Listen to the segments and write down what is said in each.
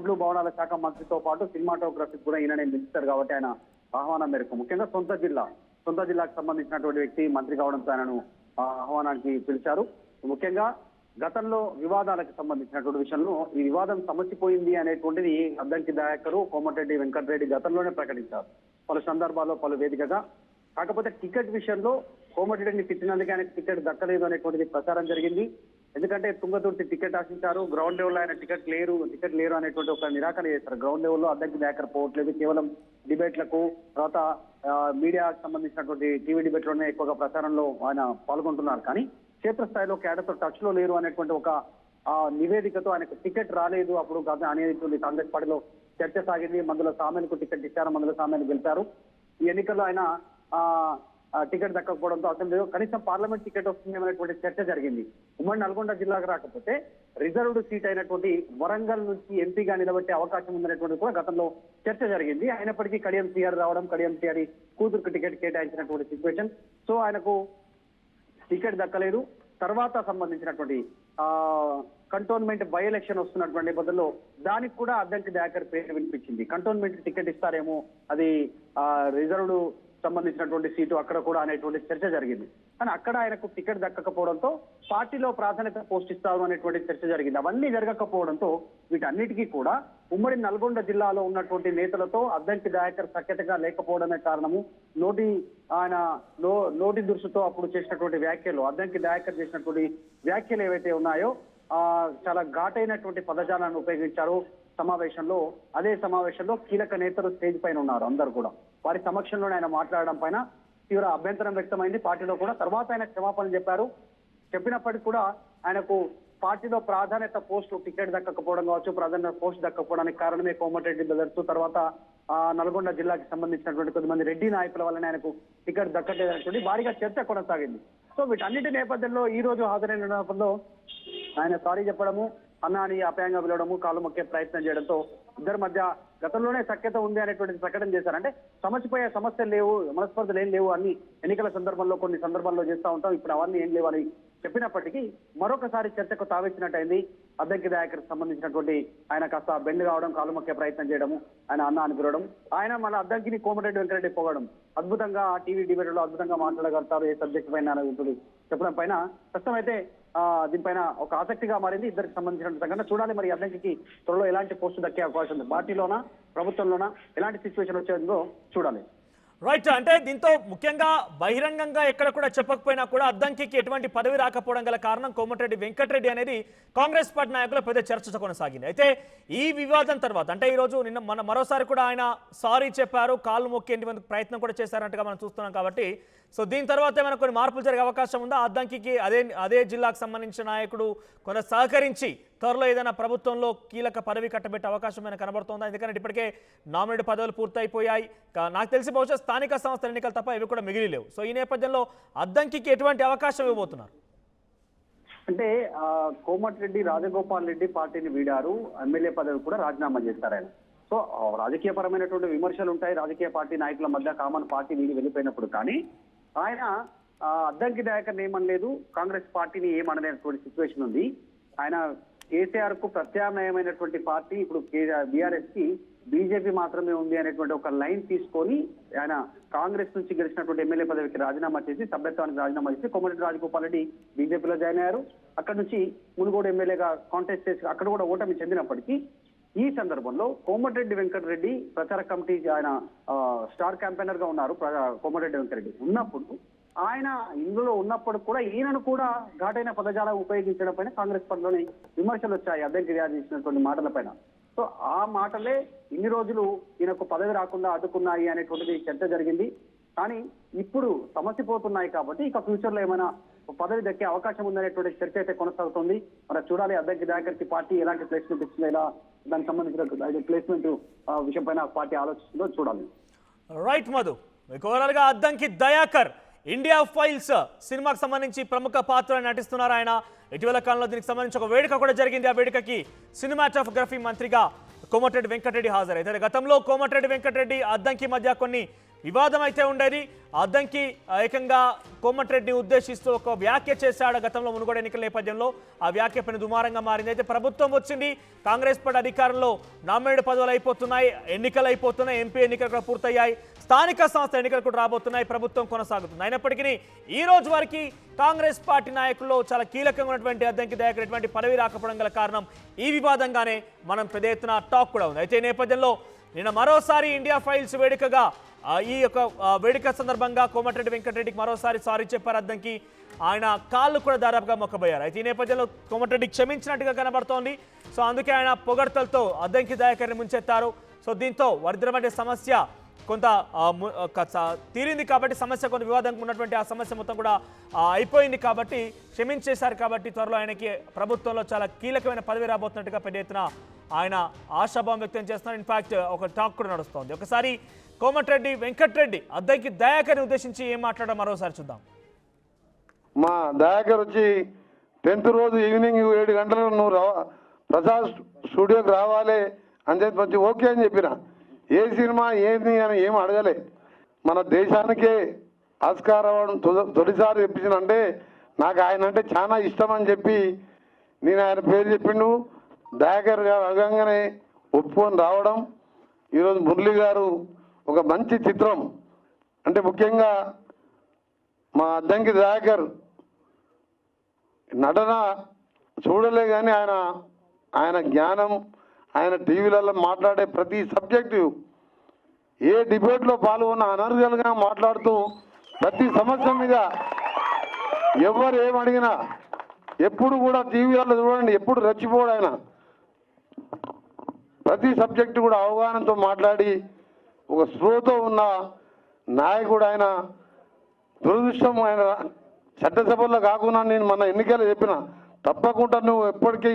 రోడ్లు భవనాల శాఖ మంత్రితో పాటు సినిమాటోగ్రఫీ కూడా ఈయననే మినిస్టర్ కాబట్టి ఆయన ఆహ్వానం మేరకు ముఖ్యంగా సొంత జిల్లాకు సంబంధించినటువంటి వ్యక్తి మంత్రి కావడంతో ఆయనను ఆహ్వానానికి పిలిచారు. ముఖ్యంగా గతంలో వివాదాలకు సంబంధించినటువంటి విషయంలో ఈ వివాదం సమసిపోయింది అనేటువంటిది అద్దంకి దయాకర్, కోమటిరెడ్డి వెంకటరెడ్డి గతంలోనే ప్రకటించారు పలు సందర్భాల్లో పలు వేదికగా. కాకపోతే టికెట్ విషయంలో కోమటిరెడ్డిని తిట్టినందుకే ఆయనకు టికెట్ దక్కలేదు అనేటువంటిది ప్రచారం జరిగింది. ఎందుకంటే తుంగతుర్తి టికెట్ ఆశించారు, గ్రౌండ్ లెవెల్ ఆయన టికెట్ లేరు అనేటువంటి ఒక నిరాకరణ చేశారు. గ్రౌండ్ లెవెల్లో అద్దంకి దయాకర్ పోవట్లేదు, కేవలం డిబేట్లకు తర్వాత మీడియాకు సంబంధించినటువంటి టీవీ డిబేట్లోనే ఎక్కువగా ప్రచారంలో ఆయన పాల్గొంటున్నారు. కానీ క్షేత్రస్థాయిలో కేడర్తో టచ్ లో లేరు అనేటువంటి ఒక నివేదికతో ఆయనకు టికెట్ రాలేదు అప్పుడు అనేటువంటి కాంగ్రెస్ పార్టీలో చర్చ సాగింది. మందుల సామెలకు టికెట్ ఇచ్చారు, మందుల సామెను గెలిచారు. ఈ ఎన్నికల్లో ఆయన టికెట్ దక్కకపోవడంతో అసెంబ్లీలో కనీసం పార్లమెంట్ టికెట్ వస్తుంది అనేటువంటి చర్చ జరిగింది. ఉమ్మడి నల్గొండ జిల్లాకు రాకపోతే రిజర్వ్డ్ సీట్ అయినటువంటి వరంగల్ నుంచి ఎంపీగా నిలబెట్టే అవకాశం ఉందనేటువంటి కూడా గతంలో చర్చ జరిగింది. అయినప్పటికీ కడియం టీఆర్ రావడం, కడియం టీఆర్ కూతురుకు టికెట్ కేటాయించినటువంటి సిచ్యువేషన్. సో ఆయనకు టికెట్ దక్కలేదు. తర్వాత సంబంధించినటువంటి కంటోన్మెంట్ బై ఎలక్షన్ వస్తున్నటువంటి నేపథ్యంలో దానికి కూడా అద్దంకి దయాకర్ పేరు వినిపించింది. కంటోన్మెంట్ టికెట్ ఇస్తారేమో, అది రిజర్వ్డ్ సంబంధించినటువంటి సీటు అక్కడ కూడా అనేటువంటి చర్చ జరిగింది. కానీ అక్కడ ఆయనకు టికెట్ దక్కకపోవడంతో పార్టీలో ప్రాధాన్యత పోస్ట్ ఇస్తారు అనేటువంటి చర్చ జరిగింది. అవన్నీ జరగకపోవడంతో వీటన్నిటికీ కూడా ఉమ్మడి నల్గొండ జిల్లాలో ఉన్నటువంటి నేతలతో అద్దంకి దయాకర్ సఖ్యతగా లేకపోవడమే కారణము. నోటి దురుసుతో అప్పుడు చేసినటువంటి వ్యాఖ్యలు, అద్దంకి దయాకర్ చేసినటువంటి వ్యాఖ్యలు ఏవైతే ఉన్నాయో చాలా ఘాటైనటువంటి పదజాలాన్ని ఉపయోగించారు సమావేశంలో. అదే సమావేశంలో కీలక నేతలు స్టేజ్ పైన ఉన్నారు, అందరూ కూడా. వారి సమక్షంలోనే ఆయన మాట్లాడడం పైన తీవ్ర అభ్యంతరం వ్యక్తమైంది పార్టీలో కూడా. తర్వాత ఆయన క్షమాపణ చెప్పారు. చెప్పినప్పటికీ కూడా ఆయనకు పార్టీలో ప్రాధాన్యత పోస్టు టికెట్ దక్కకపోవడం కావచ్చు, ప్రాధాన్యత పోస్ట్ దక్కకపోవడానికి కారణమే కోమటిరెడ్డి బ్రదర్స్, తర్వాత నల్గొండ జిల్లాకి సంబంధించినటువంటి కొద్దిమంది రెడ్డి నాయకుల వల్లనే ఆయనకు టికెట్ దక్కలేదనేటువంటి భారీగా చర్చ కొనసాగింది. సో వీటన్నిటి నేపథ్యంలో ఈ రోజు హాజరైన నేపథ్యంలో ఆయన సారీ చెప్పడము, అన్నాని ఆప్యాయంగా పిలవడము, కాలు మొక్కే ప్రయత్నం చేయడంతో ఇద్దరి మధ్య గతంలోనే సఖ్యత ఉంది అనేటువంటి ప్రకటన చేశారు. అంటే సమస్యపోయే సమస్యలు లేవు, మనస్పర్ధలు ఏం లేవు, అన్ని ఎన్నికల సందర్భంలో కొన్ని సందర్భాల్లో చేస్తూ ఉంటాం, ఇప్పుడు అవన్నీ ఏం లేవు అని చెప్పినప్పటికీ మరొకసారి చర్చకు తావిచ్చినట్టయింది. అద్దంకి దయాకర్ సంబంధించినటువంటి ఆయన కాస్త బెండ్ కావడం, కాలు మొక్కే ప్రయత్నం చేయడము, ఆయన అన్న అని పిలవడం, ఆయన మన అద్దంకిని కోమటిరెడ్డి వెంకటరెడ్డి పోవడం, అద్భుతంగా టీవీ డిబేట్ లో అద్భుతంగా మాట్లాడగలుగుతారు ఏ సబ్జెక్ట్ పైన చెప్పడం పైన ప్రస్తుతం దీనిపైన ఒక ఆసక్తిగా మారింది ఇద్దరికి సంబంధించిన సంఘటన. చూడాలి మరి అద్దంకి త్వరలో ఎలాంటి పోస్టు దక్కే అవకాశం ఉంది, పార్టీలోనా ప్రభుత్వంలోనా ఎలాంటి సిచ్యువేషన్ వచ్చేందో చూడాలి. రైట్. అంటే దీంతో ముఖ్యంగా బహిరంగంగా ఎక్కడ కూడా చెప్పకపోయినా కూడా అద్దంకి ఎటువంటి పదవి రాకపోవడం గల కారణం కోమటిరెడ్డి వెంకటరెడ్డి అనేది కాంగ్రెస్ పార్టీ నాయకుల పెద్ద చర్చ కొనసాగింది. అయితే ఈ వివాదం తర్వాత అంటే ఈరోజు మరోసారి కూడా ఆయన సారీ చెప్పారు, కాళ్ళు మొక్కేందుకు ప్రయత్నం కూడా చేశారంటగా మనం చూస్తున్నాం. కాబట్టి సో దీని తర్వాత ఏమైనా కొన్ని మార్పులు జరిగే అవకాశం ఉందా? అద్దంకి అదే జిల్లాకు సంబంధించిన నాయకుడు కొంత సహకరించి త్వరలో ఏదైనా ప్రభుత్వంలో కీలక పదవి కట్టబెట్టే అవకాశం ఏమైనా కనబడుతుందా? ఎందుకంటే ఇప్పటికే నామినేట్ పదవులు పూర్తయిపోయాయి. నాకు తెలిసి బహుశా స్థానిక సంస్థల ఎన్నికలు తప్ప ఇవి కూడా మిగిలి లేవు. సో ఈ నేపథ్యంలో అద్దంకి ఎటువంటి అవకాశం ఇవ్వబోతున్నారు? అంటే కోమటిరెడ్డి రాజగోపాల్ రెడ్డి పార్టీని వీడారు, ఎమ్మెల్యే పదవి కూడా రాజీనామా చేశారు ఆయన. సో రాజకీయపరమైనటువంటి విమర్శలు ఉంటాయి రాజకీయ పార్టీ నాయకుల మధ్య, కామన్ పార్టీ వీడి వెళ్ళిపోయినప్పుడు. కానీ ఆయన అద్దంకి దయాకర్ ఏమనలేదు, కాంగ్రెస్ పార్టీని ఏమనలేనటువంటి సిచ్యువేషన్ ఉంది. ఆయన కేసీఆర్ కు ప్రత్యామ్నాయమైనటువంటి పార్టీ ఇప్పుడు బీఆర్ఎస్ కి బీజేపీ మాత్రమే ఉంది అనేటువంటి ఒక లైన్ తీసుకొని ఆయన కాంగ్రెస్ నుంచి గెలిచినటువంటి ఎమ్మెల్యే పదవికి రాజీనామా చేసి, సభ్యత్వానికి రాజీనామా చేసి కోమటిరెడ్డి రాజగోపాల్ రెడ్డి బీజేపీలో జాయిన్ అయ్యారు. అక్కడ నుంచి మునుగోడు ఎమ్మెల్యేగా కాంటెస్ట్ చేసి అక్కడ కూడా ఓటమి చెందినప్పటికీ ఈ సందర్భంలో కోమటిరెడ్డి వెంకటరెడ్డి ప్రచార కమిటీ ఆయన స్టార్ క్యాంపెయినర్ గా ఉన్నారు. కోమటిరెడ్డి వెంకటరెడ్డి ఉన్నప్పుడు ఆయన ఇందులో ఉన్నప్పుడు కూడా ఈయనను కూడా ఘాటైన పదజాలం ఉపయోగించడం పైన కాంగ్రెస్ పార్టీలోని విమర్శలు వచ్చాయి అద్దంకి చేసినటువంటి మాటల పైన. సో ఆ మాటలే ఇన్ని రోజులు ఈయనకు పదవి రాకుండా అడ్డుకున్నాయి అనేటువంటిది చర్చ జరిగింది. కానీ ఇప్పుడు సమసిపోతున్నాయి కాబట్టి ఇక ఫ్యూచర్ లో ఏమైనా పదవి దక్కే అవకాశం ఉందనేటువంటి చర్చ అయితే కొనసాగుతుంది. మరి చూడాలి అద్దంకి దయాకర్ కి పార్టీ ఎలాంటి ప్లేస్మెంట్ ఇస్తుందో, ఇలా దానికి సంబంధించిన ప్లేస్మెంట్ విషయం పైన పార్టీ ఆలోచిస్తుందో చూడాలి. రైట్ మధు, ఓవరాల్ గా అద్దంకి దయాకర్ ఇండియా ఫైల్స్ సినిమాకి సంబంధించి ప్రముఖ పాత్ర నటిస్తున్నారు ఆయన. ఇటీవల కాలంలో దీనికి సంబంధించి ఒక వేడుక కూడా జరిగింది. ఆ వేడుకకి సినిమాటోగ్రఫీ మంత్రిగా కోమటిరెడ్డి వెంకటరెడ్డి హాజరైతే గతంలో కోమటిరెడ్డి వెంకటరెడ్డి అద్దంకి మధ్య కొన్ని వివాదం అయితే ఉండేది. అద్దంకి ఏకంగా కోమటిరెడ్డిని ఉద్దేశిస్తూ ఒక వ్యాఖ్య చేశాడు గతంలో మునుగోడు ఎన్నికల నేపథ్యంలో. ఆ వ్యాఖ్య పైన దుమారంగా మారింది. అయితే ప్రభుత్వం వచ్చింది, కాంగ్రెస్ పార్టీ అధికారంలో నామినేటెడ్ పదవులు అయిపోతున్నాయి, ఎన్నికలు అయిపోతున్నాయి, ఎంపీ ఎన్నికలు కూడా పూర్తయ్యాయి, స్థానిక సంస్థ ఎన్నికలు కూడా రాబోతున్నాయి, ప్రభుత్వం కొనసాగుతుంది. అయినప్పటికీ ఈ రోజు వరకు కాంగ్రెస్ పార్టీ నాయకుల్లో చాలా కీలకంగా ఉన్నటువంటి అద్దంకి దయాకర్ ఎటువంటి పదవి రాకపోవడం గల కారణం ఈ వివాదంగానే మనం పెద్ద ఎత్తున టాక్ కూడా ఉంది. అయితే ఈ నేపథ్యంలో నిన్న మరోసారి ఇండియా ఫైల్స్ వేడుకగా ఈ యొక్క వేడుక సందర్భంగా కోమటిరెడ్డి వెంకటరెడ్డికి మరోసారి సారీ చెప్పారు అద్దంకి. ఆయన కాళ్ళు కూడా దాదాపుగా మొక్కబోయారు. అయితే ఈ నేపథ్యంలో కోమటిరెడ్డి క్షమించినట్టుగా కనబడుతోంది. సో అందుకే ఆయన పొగడ్తలతో అద్దంకి దయాకర్ని ముంచెత్తారు. సో దీంతో వారిద్దరి సమస్య కొంత తీరింది కాబట్టి, సమస్య కొంత వివాదంగా ఉన్నటువంటి ఆ సమస్య మొత్తం కూడా అయిపోయింది కాబట్టి, క్షమించేశారు కాబట్టి త్వరలో ఆయనకి ప్రభుత్వంలో చాలా కీలకమైన పదవి రాబోతున్నట్టుగా పెద్ద ఎత్తున ఆయన ఆశాభావం వ్యక్తం చేస్తున్నారు. ఇన్ఫాక్ట్ ఒక టాక్ కూడా నడుస్తోంది. ఒకసారి కోమటిరెడ్డి వెంకటరెడ్డి అద్దంకి దయాకర్ని ఉద్దేశించి ఏం మాట్లాడడం మరోసారి చూద్దాం. మా దయాకర్ వచ్చి 10th రోజు ఈవినింగ్ 7 గంటలకు నువ్వు ప్రసాద్ స్టూడియోకి రావాలి అని చెప్పి వచ్చి ఓకే అని చెప్పిన. ఏ సినిమా ఏంది అని ఏం అడగలే. మన దేశానికే ఆస్కార్ అవార్డు తొలిసారి చెప్పించిన అంటే నాకు ఆయన అంటే చాలా ఇష్టం అని చెప్పి నేను ఆయన పేరు చెప్పిండు. దయాకర్ గారు అడగంగానే ఒప్పుకొని రావడం. ఈరోజు మురళి గారు ఒక మంచి చిత్రం అంటే ముఖ్యంగా మా అద్దంకి దయాకర్ నటన చూడలే కానీ ఆయన జ్ఞానం, ఆయన టీవీలలో మాట్లాడే ప్రతి సబ్జెక్టు, ఏ డిబేట్లో పాల్గొన్న అనర్గల్గా మాట్లాడుతూ ప్రతి సమస్య మీద ఎవరు ఏమడిగినా ఎప్పుడు కూడా టీవీలలో చూడండి, ఎప్పుడు రెచ్చిపోడు ఆయన. ప్రతి సబ్జెక్టు కూడా అవగాహనతో మాట్లాడి ఒక స్పృహతో ఉన్న నాయకుడు ఆయన. దురదృష్టం ఆయన చట్టసభల్లో కాకుండా నేను మన ఎన్నికలు చెప్పిన తప్పకుండా నువ్వు ఎప్పటికీ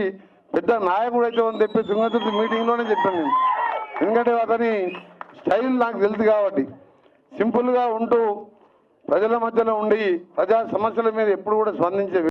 పెద్ద నాయకుడు అయితే అని చెప్పి తుంగతుర్తి మీటింగ్లోనే చెప్పాను నేను. ఎందుకంటే అతని స్టైల్ నాకు తెలుసు కాబట్టి సింపుల్గా ఉంటూ ప్రజల మధ్యలో ఉండి ప్రజా సమస్యల మీద ఎప్పుడు కూడా స్పందించే